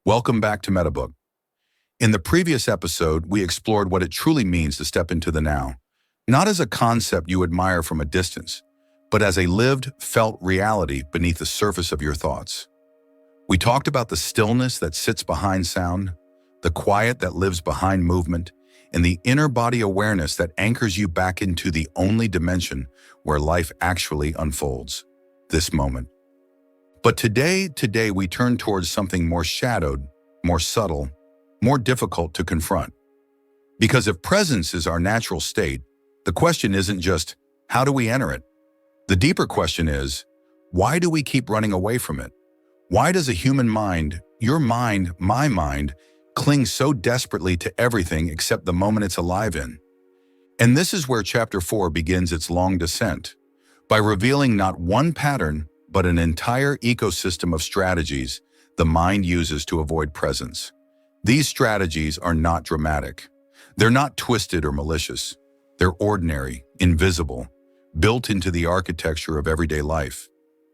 Welcome back to MetaBook. In the previous episode, we explored what it truly means to step into the now, not as a concept you admire from a distance, but as a lived, felt reality beneath the surface of your thoughts. We talked about the stillness that sits behind sound, the quiet that lives behind movement, and the inner body awareness that anchors you back into the only dimension where life actually unfolds, this moment. But today we turn towards something more shadowed, more subtle, more difficult to confront. Because if presence is our natural state, the question isn't just, how do we enter it? The deeper question is, why do we keep running away from it? Why does a human mind, your mind, my mind, cling so desperately to everything except the moment it's alive in? And this is where Chapter 4 begins its long descent, by revealing not one pattern, but an entire ecosystem of strategies the mind uses to avoid presence. These strategies are not dramatic. They're not twisted or malicious. They're ordinary, invisible, built into the architecture of everyday life.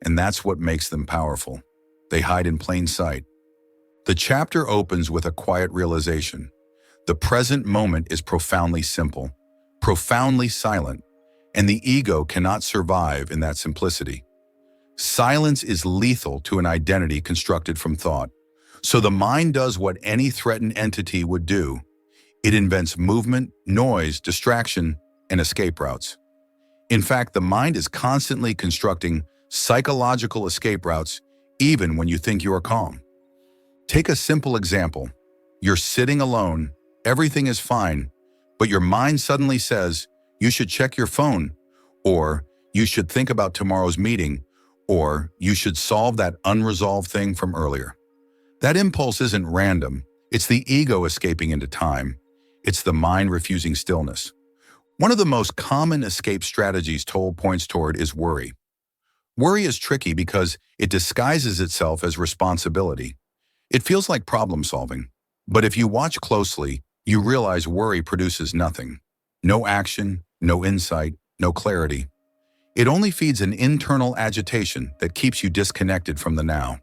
And that's what makes them powerful. They hide in plain sight. The chapter opens with a quiet realization. The present moment is profoundly simple, profoundly silent, and the ego cannot survive in that simplicity. Silence is lethal to an identity constructed from thought. So the mind does what any threatened entity would do. It invents movement, noise, distraction, and escape routes. In fact, the mind is constantly constructing psychological escape routes even when you think you are calm. Take a simple example. You're sitting alone, everything is fine, but your mind suddenly says, you should check your phone, or you should think about tomorrow's meeting, or you should solve that unresolved thing from earlier. That impulse isn't random. It's the ego escaping into time. It's the mind refusing stillness. One of the most common escape strategies Tolle points toward is worry. Worry is tricky because it disguises itself as responsibility. It feels like problem solving. But if you watch closely, you realize worry produces nothing. No action, no insight, no clarity. It only feeds an internal agitation that keeps you disconnected from the now.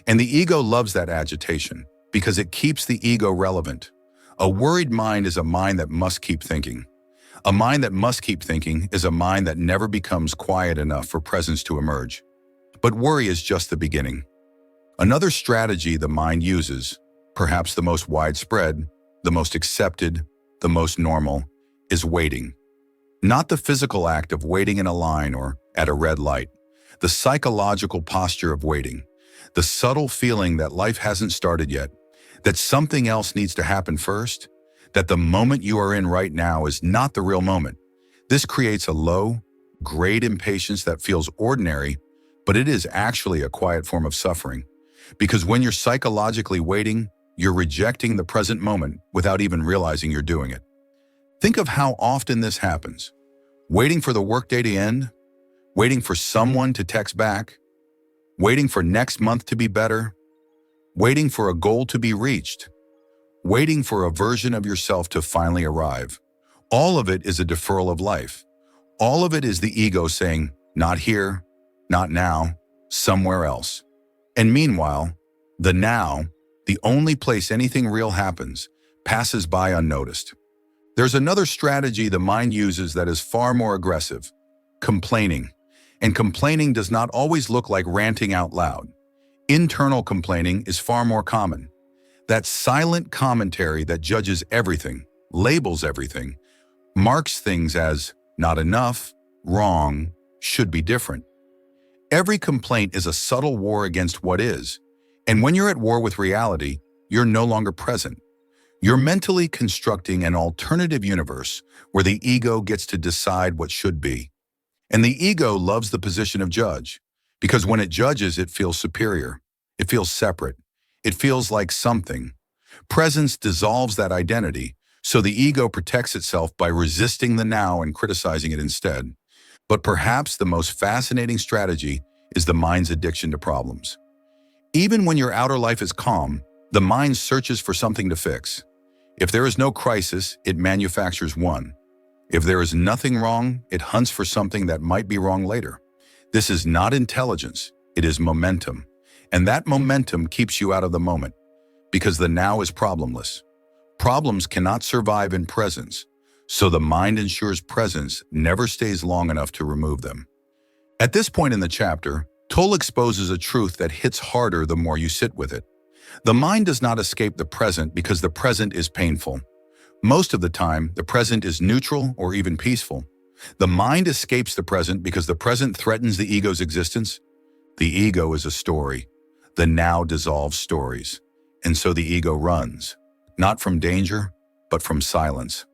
And the ego loves that agitation because it keeps the ego relevant. A worried mind is a mind that must keep thinking. A mind that must keep thinking is a mind that never becomes quiet enough for presence to emerge. But worry is just the beginning. Another strategy the mind uses, perhaps the most widespread, the most accepted, the most normal, is waiting. Not the physical act of waiting in a line or at a red light, the psychological posture of waiting, the subtle feeling that life hasn't started yet, that something else needs to happen first, that the moment you are in right now is not the real moment. This creates a low, grade impatience that feels ordinary, but it is actually a quiet form of suffering. Because when you're psychologically waiting, you're rejecting the present moment without even realizing you're doing it. Think of how often this happens. Waiting for the workday to end, waiting for someone to text back, waiting for next month to be better, waiting for a goal to be reached, waiting for a version of yourself to finally arrive. All of it is a deferral of life. All of it is the ego saying, not here, not now, somewhere else. And meanwhile, the now, the only place anything real happens, passes by unnoticed. There's another strategy the mind uses that is far more aggressive, complaining. And complaining does not always look like ranting out loud. Internal complaining is far more common. That silent commentary that judges everything, labels everything, marks things as not enough, wrong, should be different. Every complaint is a subtle war against what is. And when you're at war with reality, you're no longer present. You're mentally constructing an alternative universe where the ego gets to decide what should be. And the ego loves the position of judge, because when it judges, it feels superior. It feels separate. It feels like something. Presence dissolves that identity, so the ego protects itself by resisting the now and criticizing it instead. But perhaps the most fascinating strategy is the mind's addiction to problems. Even when your outer life is calm, the mind searches for something to fix. If there is no crisis, it manufactures one. If there is nothing wrong, it hunts for something that might be wrong later. This is not intelligence, it is momentum. And that momentum keeps you out of the moment. because the now is problemless. Problems cannot survive in presence, so the mind ensures presence never stays long enough to remove them. At this point in the chapter, Tolle exposes a truth that hits harder the more you sit with it. The mind does not escape the present because the present is painful. Most of the time, the present is neutral or even peaceful. The mind escapes the present because the present threatens the ego's existence. The ego is a story. The now dissolves stories. And so the ego runs, not from danger, but from silence.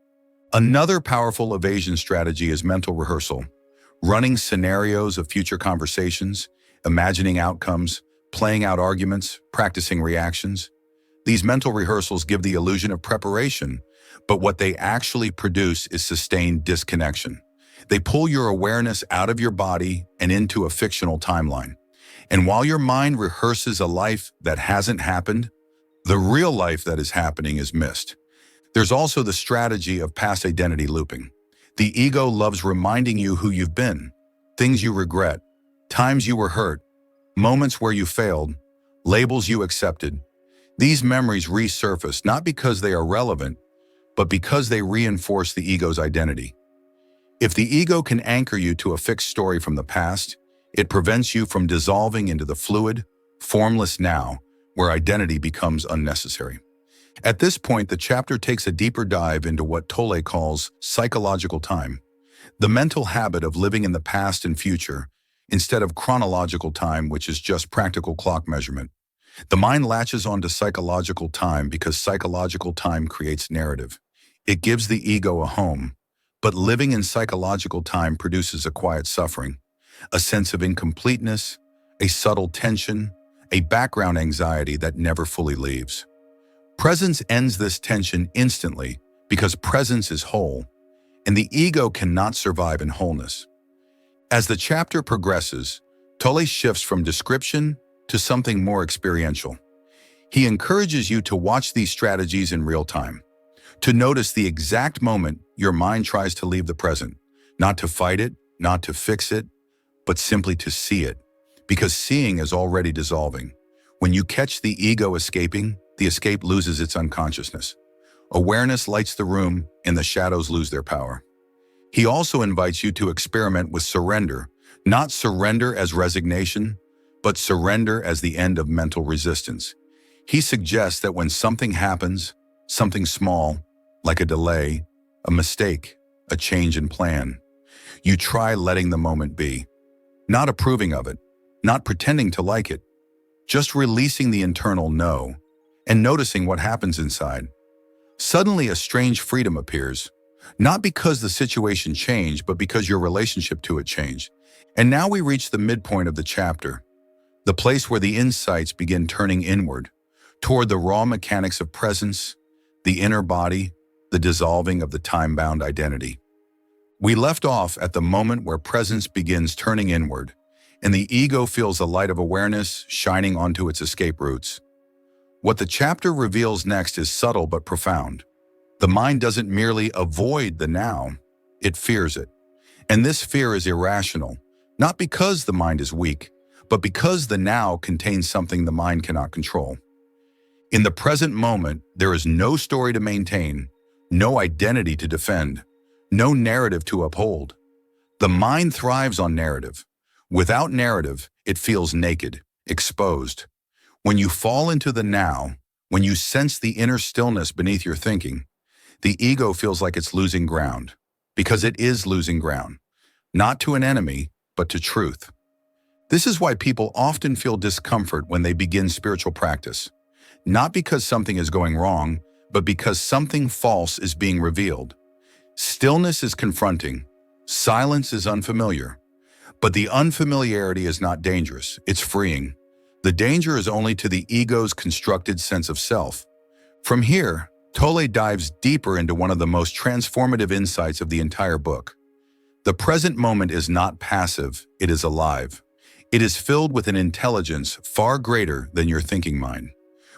Another powerful evasion strategy is mental rehearsal. Running scenarios of future conversations, imagining outcomes, playing out arguments, practicing reactions. These mental rehearsals give the illusion of preparation, but what they actually produce is sustained disconnection. They pull your awareness out of your body and into a fictional timeline. And while your mind rehearses a life that hasn't happened, the real life that is happening is missed. There's also the strategy of past identity looping. The ego loves reminding you who you've been, things you regret, times you were hurt, moments where you failed, labels you accepted. These memories resurface not because they are relevant, but because they reinforce the ego's identity. If the ego can anchor you to a fixed story from the past, it prevents you from dissolving into the fluid, formless now, where identity becomes unnecessary. At this point, the chapter takes a deeper dive into what Tolle calls psychological time, the mental habit of living in the past and future, instead of chronological time, which is just practical clock measurement. The mind latches onto psychological time because psychological time creates narrative. It gives the ego a home, but living in psychological time produces a quiet suffering, a sense of incompleteness, a subtle tension, a background anxiety that never fully leaves. Presence ends this tension instantly because presence is whole, and the ego cannot survive in wholeness. As the chapter progresses, Tolle shifts from description to something more experiential. He encourages you to watch these strategies in real time, to notice the exact moment your mind tries to leave the present, not to fight it, not to fix it, but simply to see it, because seeing is already dissolving. When you catch the ego escaping, the escape loses its unconsciousness. Awareness lights the room, and the shadows lose their power. He also invites you to experiment with surrender, not surrender as resignation, but surrender as the end of mental resistance. He suggests that when something happens, something small, like a delay, a mistake, a change in plan, you try letting the moment be, not approving of it, not pretending to like it, just releasing the internal no and noticing what happens inside. Suddenly a strange freedom appears, not because the situation changed, but because your relationship to it changed. And now we reach the midpoint of the chapter, the place where the insights begin turning inward, toward the raw mechanics of presence, the inner body, the dissolving of the time-bound identity. We left off at the moment where presence begins turning inward, and the ego feels the light of awareness shining onto its escape routes. What the chapter reveals next is subtle but profound. The mind doesn't merely avoid the now, it fears it. And this fear is irrational, not because the mind is weak, but because the now contains something the mind cannot control. In the present moment, there is no story to maintain, no identity to defend, no narrative to uphold. The mind thrives on narrative. Without narrative, it feels naked, exposed. When you fall into the now, when you sense the inner stillness beneath your thinking, the ego feels like it's losing ground, because it is losing ground, not to an enemy, but to truth. This is why people often feel discomfort when they begin spiritual practice, not because something is going wrong, but because something false is being revealed. Stillness is confronting, silence is unfamiliar, but the unfamiliarity is not dangerous, it's freeing. The danger is only to the ego's constructed sense of self. From here, Tolle dives deeper into one of the most transformative insights of the entire book. The present moment is not passive, it is alive. It is filled with an intelligence far greater than your thinking mind.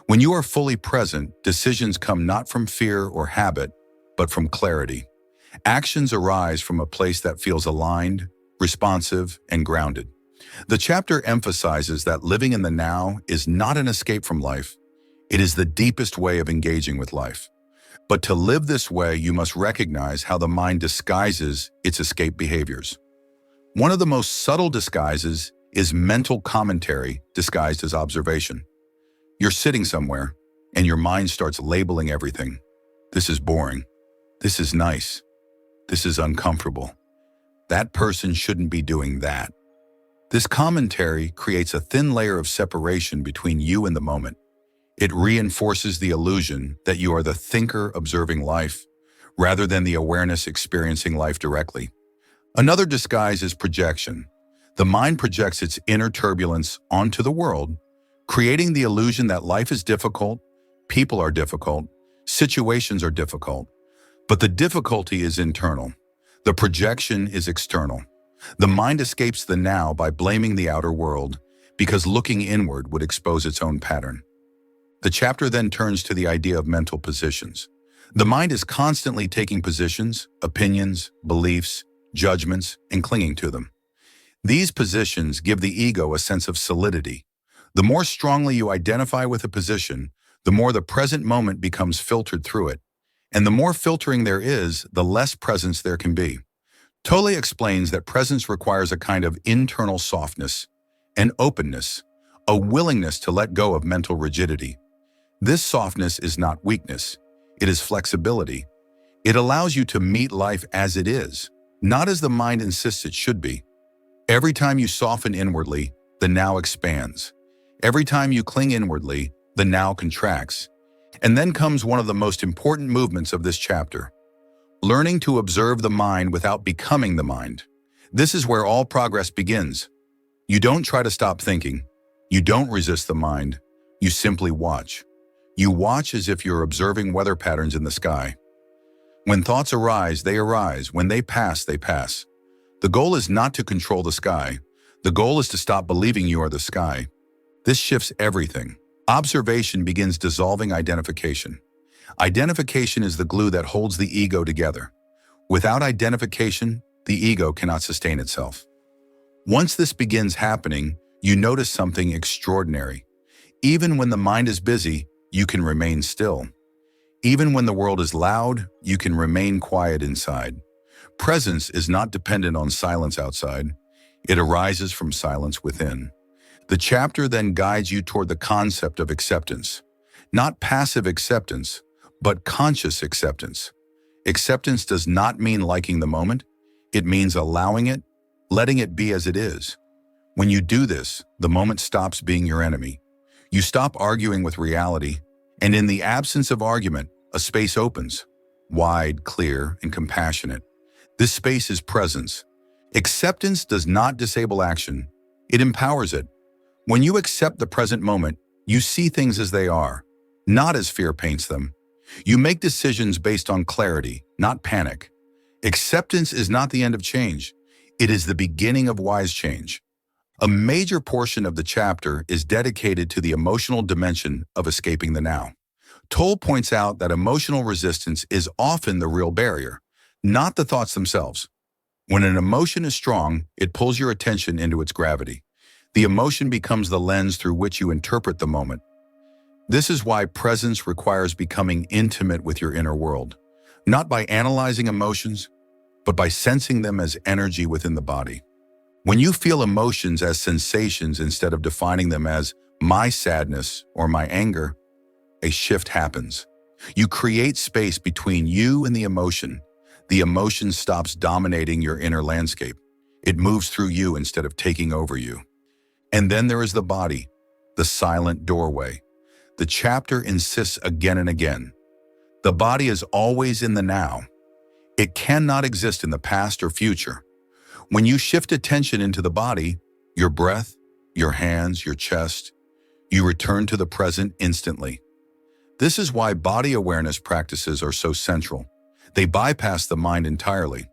When you are fully present, decisions come not from fear or habit, but from clarity. Actions arise from a place that feels aligned, responsive, and grounded. The chapter emphasizes that living in the now is not an escape from life. It is the deepest way of engaging with life. But to live this way, you must recognize how the mind disguises its escape behaviors. One of the most subtle disguises is mental commentary disguised as observation. You're sitting somewhere, and your mind starts labeling everything. This is boring. This is nice. This is uncomfortable. That person shouldn't be doing that. This commentary creates a thin layer of separation between you and the moment. It reinforces the illusion that you are the thinker observing life, rather than the awareness experiencing life directly. Another disguise is projection. The mind projects its inner turbulence onto the world, creating the illusion that life is difficult, people are difficult, situations are difficult. But the difficulty is internal. The projection is external. The mind escapes the now by blaming the outer world, because looking inward would expose its own pattern. The chapter then turns to the idea of mental positions. The mind is constantly taking positions, opinions, beliefs, judgments, and clinging to them. These positions give the ego a sense of solidity. The more strongly you identify with a position, the more the present moment becomes filtered through it. And the more filtering there is, the less presence there can be. Tolle explains that presence requires a kind of internal softness, an openness, a willingness to let go of mental rigidity. This softness is not weakness, it is flexibility. It allows you to meet life as it is, not as the mind insists it should be. Every time you soften inwardly, the now expands. Every time you cling inwardly, the now contracts. And then comes one of the most important movements of this chapter. Learning to observe the mind without becoming the mind. This is where all progress begins. You don't try to stop thinking. You don't resist the mind. You simply watch. You watch as if you're observing weather patterns in the sky. When thoughts arise, they arise. When they pass, they pass. The goal is not to control the sky. The goal is to stop believing you are the sky. This shifts everything. Observation begins dissolving identification. Identification is the glue that holds the ego together. Without identification, the ego cannot sustain itself. Once this begins happening, you notice something extraordinary. Even when the mind is busy, you can remain still. Even when the world is loud, you can remain quiet inside. Presence is not dependent on silence outside. It arises from silence within. The chapter then guides you toward the concept of acceptance. Not passive acceptance, but conscious acceptance. Acceptance does not mean liking the moment. It means allowing it, letting it be as it is. When you do this, the moment stops being your enemy. You stop arguing with reality, and in the absence of argument, a space opens, wide, clear, and compassionate. This space is presence. Acceptance does not disable action. It empowers it. When you accept the present moment, you see things as they are, not as fear paints them. You make decisions based on clarity, not panic. Acceptance is not the end of change. It is the beginning of wise change. A major portion of the chapter is dedicated to the emotional dimension of escaping the now. Tolle points out that emotional resistance is often the real barrier, not the thoughts themselves. When an emotion is strong, it pulls your attention into its gravity. The emotion becomes the lens through which you interpret the moment. This is why presence requires becoming intimate with your inner world, not by analyzing emotions, but by sensing them as energy within the body. When you feel emotions as sensations instead of defining them as my sadness or my anger, a shift happens. You create space between you and the emotion. The emotion stops dominating your inner landscape. It moves through you instead of taking over you. And then there is the body, the silent doorway. The chapter insists again and again. The body is always in the now. It cannot exist in the past or future. When you shift attention into the body, your breath, your hands, your chest, you return to the present instantly. This is why body awareness practices are so central. They bypass the mind entirely.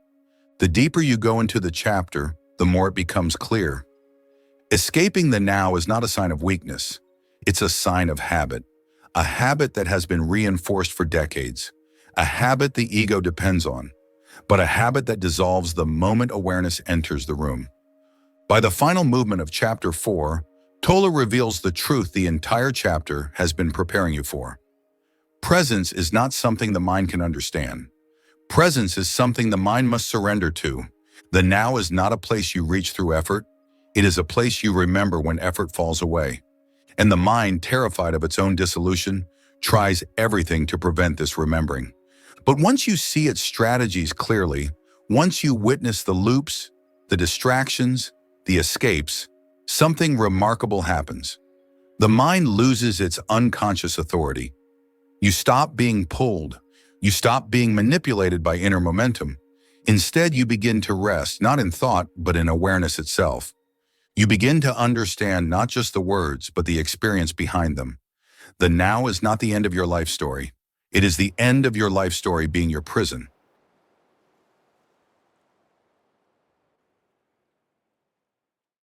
The deeper you go into the chapter, the more it becomes clear. Escaping the now is not a sign of weakness. It's a sign of habit, a habit that has been reinforced for decades, a habit the ego depends on, but a habit that dissolves the moment awareness enters the room. By the final movement of Chapter 4, Tolle reveals the truth the entire chapter has been preparing you for. Presence is not something the mind can understand. Presence is something the mind must surrender to. The now is not a place you reach through effort. It is a place you remember when effort falls away. And the mind, terrified of its own dissolution, tries everything to prevent this remembering. But once you see its strategies clearly, once you witness the loops, the distractions, the escapes, something remarkable happens. The mind loses its unconscious authority. You stop being pulled. You stop being manipulated by inner momentum. Instead, you begin to rest, not in thought, but in awareness itself. You begin to understand not just the words, but the experience behind them. The now is not the end of your life story. It is the end of your life story being your prison.